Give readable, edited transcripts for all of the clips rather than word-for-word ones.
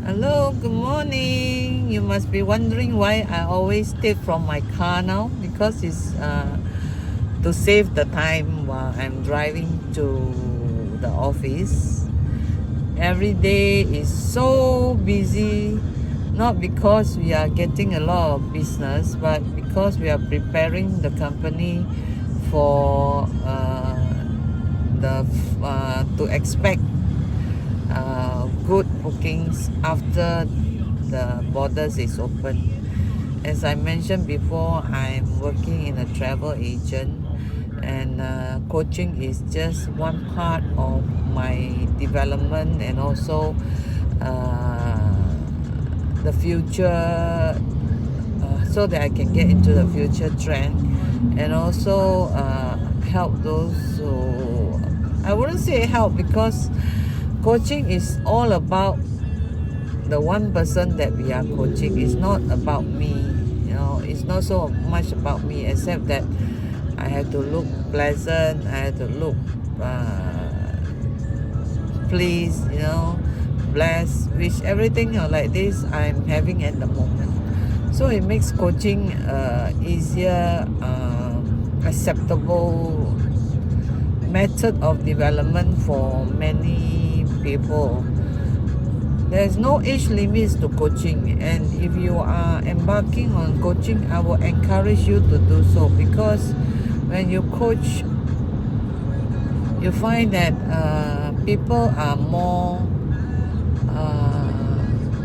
Hello, good morning. You must be wondering why I always take from my car now because it's to save the time while I'm driving to the office. Every day is so busy, not because we are getting a lot of business, but because we are preparing the company for to expect good bookings after the borders is open. As I mentioned before, I'm working in a travel agent, and coaching is just one part of my development, and also uh, the future, so that I can get into the future trend, and also help those who, I wouldn't say help, because coaching is all about the one person that we are coaching. It's not about me, it's not so much about me, except that I have to look pleasant, I have to look pleased, blessed, which everything like this I'm having at the moment. So it makes coaching easier, acceptable method of development for many people. There's no age limits to coaching, and if you are embarking on coaching, I will encourage you to do so, because when you coach, you find that people are more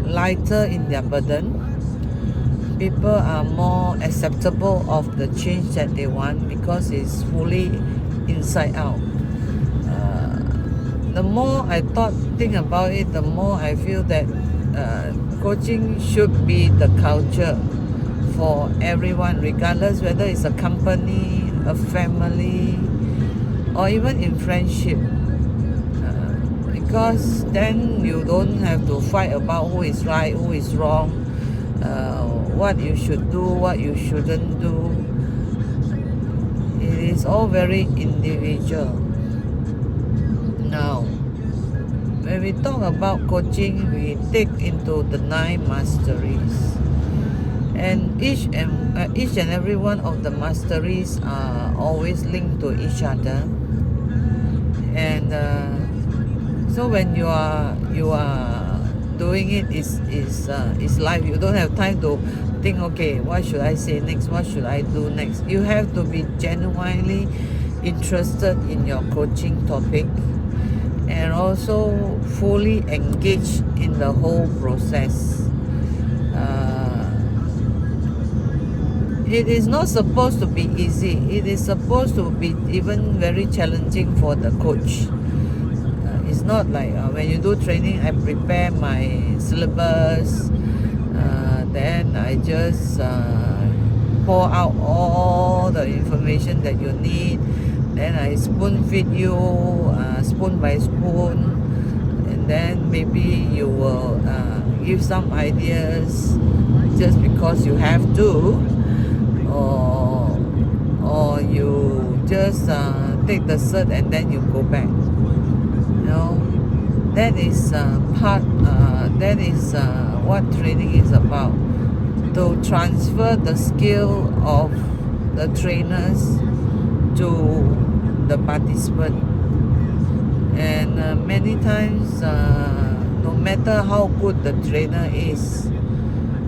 lighter in their burden. People are more acceptable of the change that they want because it's fully inside out. The more I think about it, the more I feel that coaching should be the culture for everyone, regardless whether it's a company, a family, or even in friendship. Because then you don't have to fight about who is right, who is wrong, what you should do, what you shouldn't do. It is all very individual. Now, when we talk about coaching, we take into the 9 masteries, and each and every one of the masteries are always linked to each other. And so when you are doing it, is life. You don't have time to think, okay, what should I say next, what should I do next. You have to be genuinely interested in your coaching topic, and also fully engaged in the whole process. It is not supposed to be easy. It is supposed to be even very challenging for the coach. It's not like when you do training, I prepare my syllabus, then I just pour out all the information that you need, then I spoon feed you, spoon by spoon, and then maybe you will give some ideas just because you have to, or you just take the cert and then you go back. That is that is what training is about, to transfer the skill of the trainers to the participant. And many times, no matter how good the trainer is,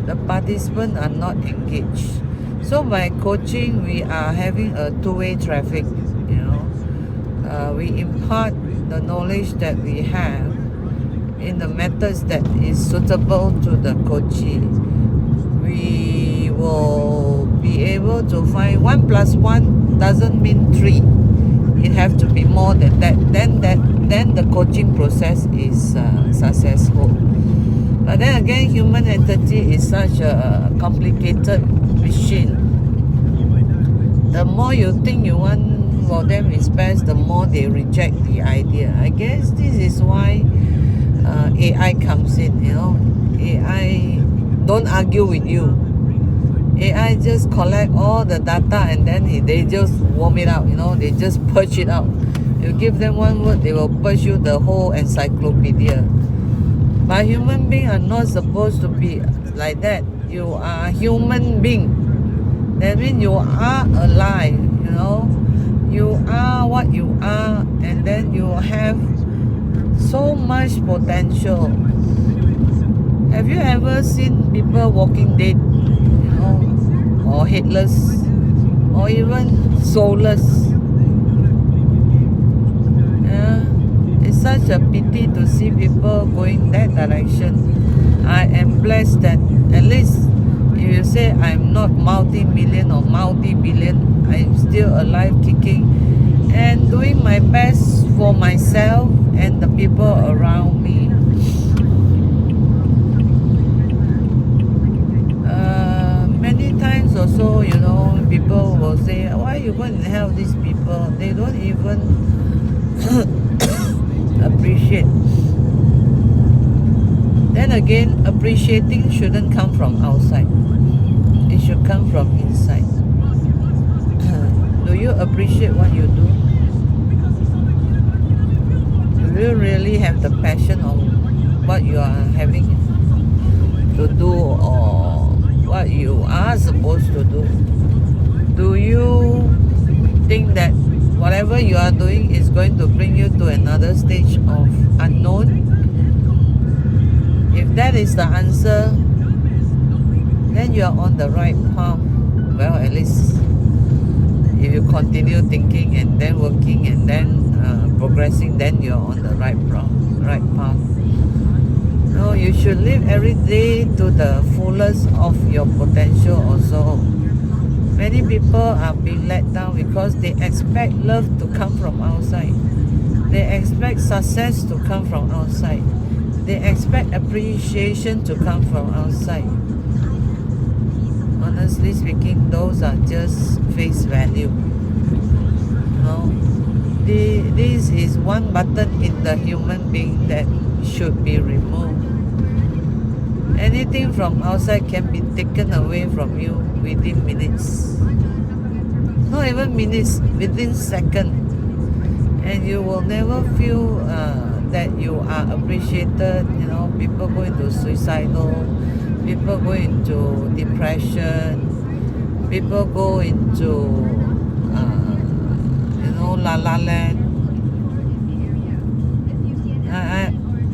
the participants are not engaged. So by coaching, we are having a two-way traffic. We impart the knowledge that we have in the methods that is suitable to the coachee. We will be able to find 1 plus 1 doesn't mean 3. It have to be more than that. Then the coaching process is successful. But then again, human entity is such a complicated machine. The more you think you want for them is best, the more they reject the idea. I guess this is why AI comes in. AI don't argue with you. AI just collect all the data, and then they just warm it out. They just purge it out. You give them one word, they will purge you the whole encyclopedia. But human beings are not supposed to be like that. You are human being. That means you are alive, you know. You are what you are, and then you have so much potential. Have you ever seen people walking dead, you know, or headless, or even soulless? Yeah, it's such a pity to see people going that direction. I am blessed that at least if you say I'm not multi-million or multi-billion, I'm still alive, kicking, and doing my best for myself and the people around me. Many times also, you know, people will say, why you going to help these people? They don't even appreciate. Then again, appreciating shouldn't come from outside. It should come from inside. Do you appreciate what you do? Do you really have the passion of what you are having to do, or what you are supposed to do? Do you think that whatever you are doing is going to bring you to another stage of unknown? If that is the answer, then you are on the right path. Well, at least if you continue thinking and then working and then progressing, then you're on the right path. No, you should live every day to the fullest of your potential also. Many people are being let down because they expect love to come from outside. They expect success to come from outside. They expect appreciation to come from outside. Honestly speaking, those are just face value. No, this is one button in the human being that should be removed. Anything from outside can be taken away from you within minutes. Not even minutes, within seconds. And you will never feel that you are appreciated. You know, people go into suicidal, people go into depression, people go into la la land.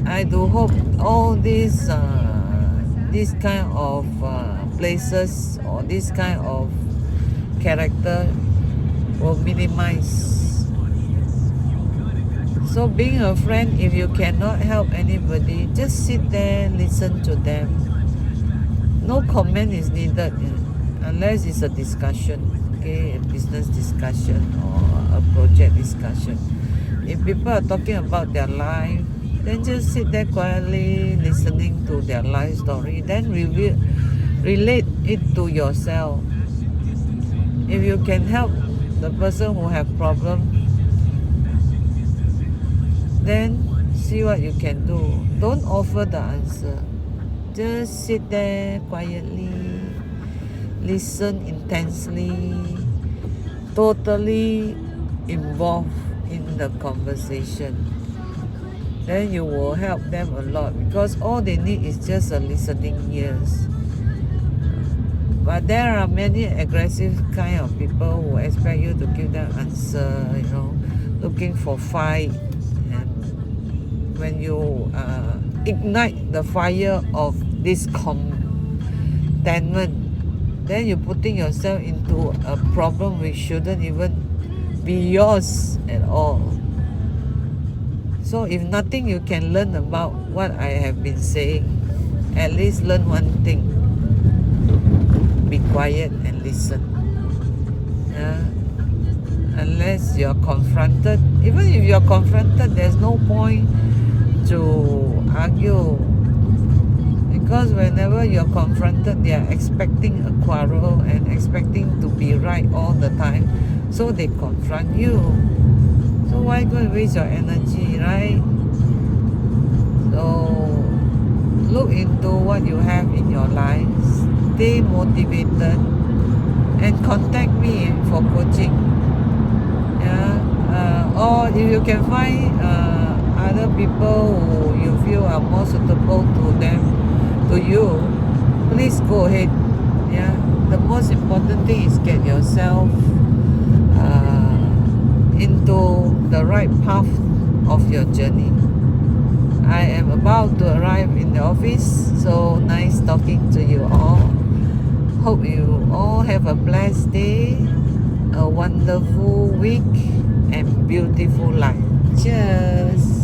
I do hope all these this kind of places or this kind of character will minimize. So being a friend, if you cannot help anybody, just sit there, listen to them. No comment is needed unless it's a discussion, okay, a business discussion or a project discussion. If people are talking about their life, then just sit there quietly listening to their life story, then relate it to yourself. If you can help the person who have problem, then see what you can do. Don't offer the answer. Just sit there quietly, listen intensely, totally involved in the conversation. Then you will help them a lot, because all they need is just a listening ears. But there are many aggressive kind of people who expect you to give them answer, you know, looking for fight. And when you ignite the fire of this contentment, then you're putting yourself into a problem which shouldn't even be yours at all. So if nothing you can learn about what I have been saying, at least learn one thing. Be quiet and listen. Unless you're confronted, even if you're confronted, there's no point to argue, because whenever you're confronted, they are expecting a quarrel and expecting to be right all the time, so they confront you. So why go and waste your energy, right? So look into what you have in your life, stay motivated, and contact me for coaching. Or if you can find other people who you feel are more suitable to you, please go ahead. Yeah, the most important thing is get yourself into the right path of your journey. I am about to arrive in the office, so nice talking to you all. Hope you all have a blessed day, a wonderful week, and beautiful life. Cheers!